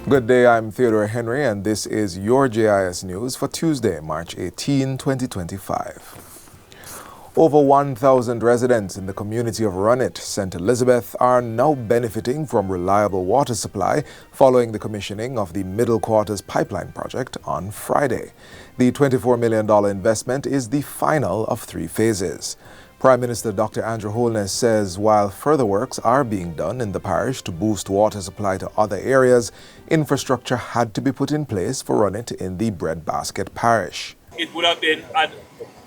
Good day, I'm Theodore Henry, and this is your JIS News for Tuesday, March 18, 2025. Over 1,000 residents in the community of Runit, St. Elizabeth, are now benefiting from reliable water supply following the commissioning of the Middle Quarters Pipeline project on Friday. The $24 million investment is the final of 3 phases. Prime Minister Dr. Andrew Holness says while further works are being done in the parish to boost water supply to other areas, infrastructure had to be put in place for Runit in the Breadbasket parish. It would have been an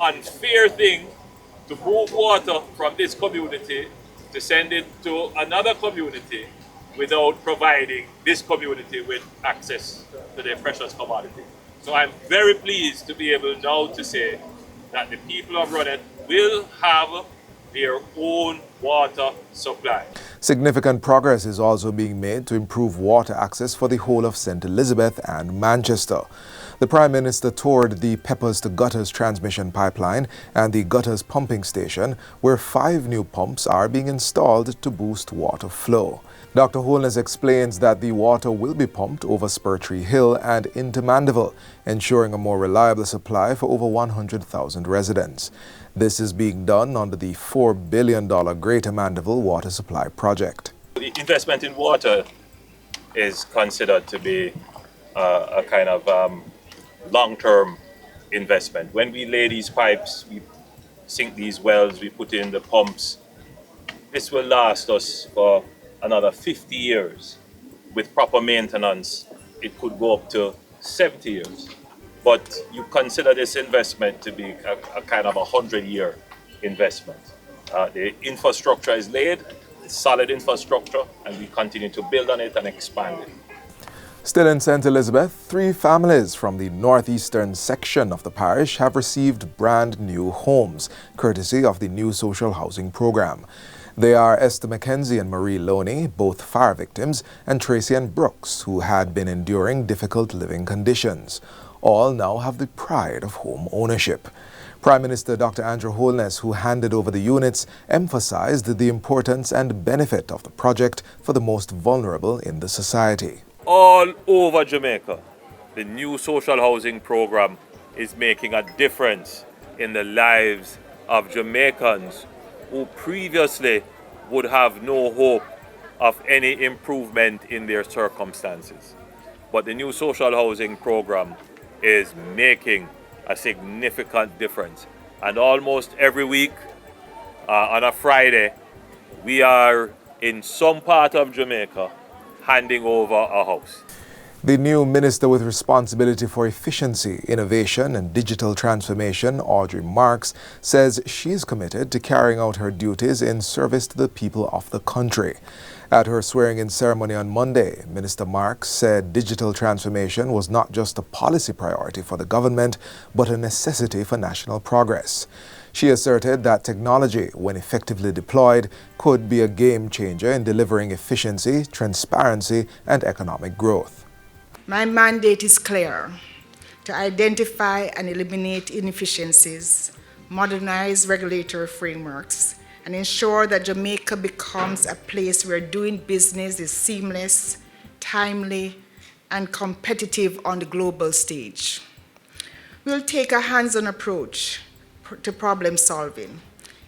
unfair thing to move water from this community to send it to another community without providing this community with access to their precious commodity. So I'm very pleased to be able now to say that the people of Runit will have their own water supply. Significant progress is also being made to improve water access for the whole of St. Elizabeth and Manchester. The Prime Minister toured the Peppers to Gutters transmission pipeline and the Gutters pumping station, where 5 new pumps are being installed to boost water flow. Dr. Holness explains that the water will be pumped over Spurtree Hill and into Mandeville, ensuring a more reliable supply for over 100,000 residents. This is being done under the $4 billion Greater Mandeville Water Supply Project. The investment in water is considered to be a kind of long-term investment. When we lay these pipes, we sink these wells, we put in the pumps, this will last us for another 50 years. With proper maintenance, it could go up to 70 years. But you consider this investment to be a kind of 100-year investment. The infrastructure is laid, it's solid infrastructure, and we continue to build on it and expand it. Still in St. Elizabeth, 3 families from the northeastern section of the parish have received brand new homes, courtesy of the new social housing program. They are Esther McKenzie and Marie Loney, both fire victims, and Tracy and Brooks, who had been enduring difficult living conditions. All now have the pride of home ownership. Prime Minister Dr. Andrew Holness, who handed over the units, emphasized the importance and benefit of the project for the most vulnerable in the society. All over Jamaica, the new social housing program is making a difference in the lives of Jamaicans who previously would have no hope of any improvement in their circumstances. But the new social housing program is making a significant difference. And almost every week, on a Friday, we are in some part of Jamaica handing over a house. The new Minister with responsibility for efficiency, innovation and digital transformation, Audrey Marks, says she is committed to carrying out her duties in service to the people of the country. At her swearing-in ceremony on Monday, Minister Marks said digital transformation was not just a policy priority for the government, but a necessity for national progress. She asserted that technology, when effectively deployed, could be a game changer in delivering efficiency, transparency, and economic growth. My mandate is clear: to identify and eliminate inefficiencies, modernize regulatory frameworks, and ensure that Jamaica becomes a place where doing business is seamless, timely, and competitive on the global stage. We'll take a hands-on approach to problem solving,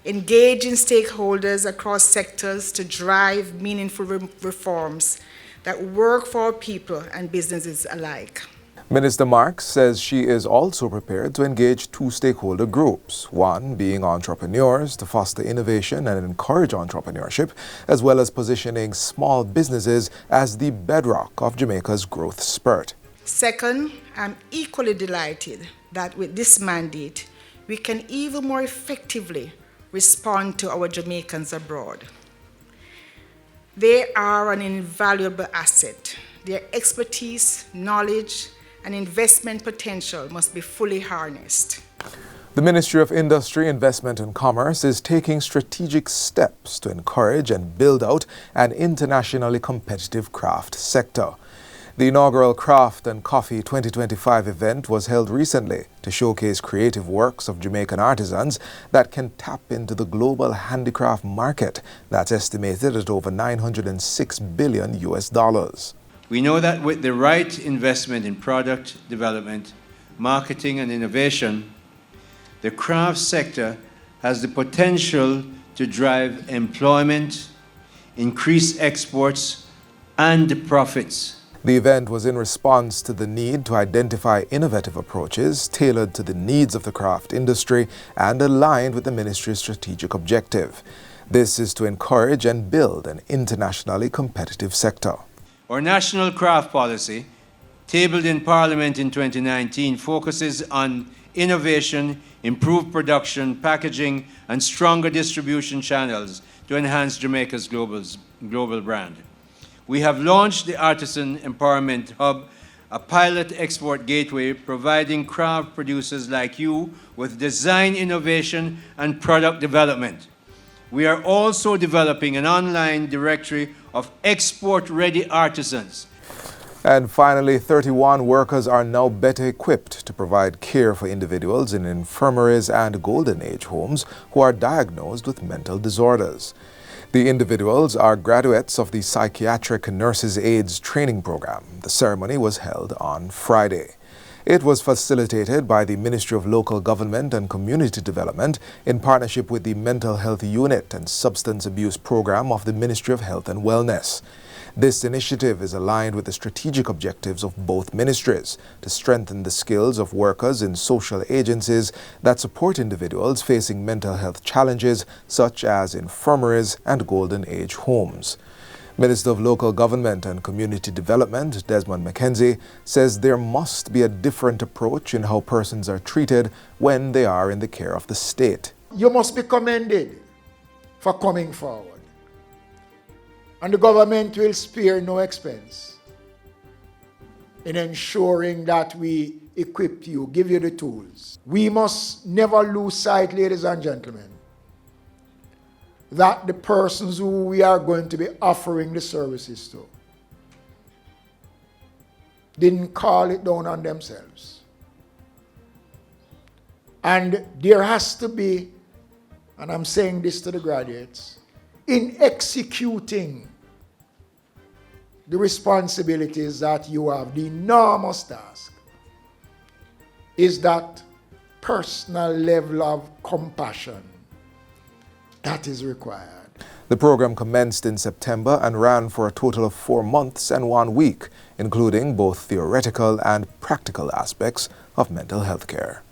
engaging stakeholders across sectors to drive meaningful reforms that work for people and businesses alike. Minister Marks says she is also prepared to engage 2 stakeholder groups, one being entrepreneurs to foster innovation and encourage entrepreneurship, as well as positioning small businesses as the bedrock of Jamaica's growth spurt. Second, I'm equally delighted that with this mandate, we can even more effectively respond to our Jamaicans abroad. They are an invaluable asset. Their expertise, knowledge, and investment potential must be fully harnessed. The Ministry of Industry, Investment and Commerce is taking strategic steps to encourage and build out an internationally competitive craft sector. The inaugural Craft and Coffee 2025 event was held recently to showcase creative works of Jamaican artisans that can tap into the global handicraft market that's estimated at over $906 billion. We know that with the right investment in product development, marketing, and innovation, the craft sector has the potential to drive employment, increase exports, and profits. The event was in response to the need to identify innovative approaches tailored to the needs of the craft industry and aligned with the ministry's strategic objective. This is to encourage and build an internationally competitive sector. Our national craft policy, tabled in Parliament in 2019, focuses on innovation, improved production, packaging, and stronger distribution channels to enhance Jamaica's global brand. We have launched the Artisan Empowerment Hub, a pilot export gateway providing craft producers like you with design innovation and product development. We are also developing an online directory of export-ready artisans. And finally, 31 workers are now better equipped to provide care for individuals in infirmaries and golden age homes who are diagnosed with mental disorders. The individuals are graduates of the Psychiatric Nurses Aides training program. The ceremony was held on Friday. It was facilitated by the Ministry of Local Government and Community Development in partnership with the Mental Health Unit and Substance Abuse Program of the Ministry of Health and Wellness. This initiative is aligned with the strategic objectives of both ministries to strengthen the skills of workers in social agencies that support individuals facing mental health challenges such as infirmaries and golden age homes. Minister of Local Government and Community Development, Desmond McKenzie, says there must be a different approach in how persons are treated when they are in the care of the state. You must be commended for coming forward. And the government will spare no expense in ensuring that we equip you, give you the tools. We must never lose sight, ladies and gentlemen, that the persons who we are going to be offering the services to didn't call it down on themselves. And there has to be, and I'm saying this to the graduates, in executing the responsibilities that you have, the enormous task is that personal level of compassion that is required. The program commenced in September and ran for a total of 4 months and 1 week, including both theoretical and practical aspects of mental health care.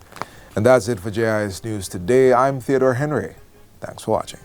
And that's it for JIS News today. I'm Theodore Henry. Thanks for watching.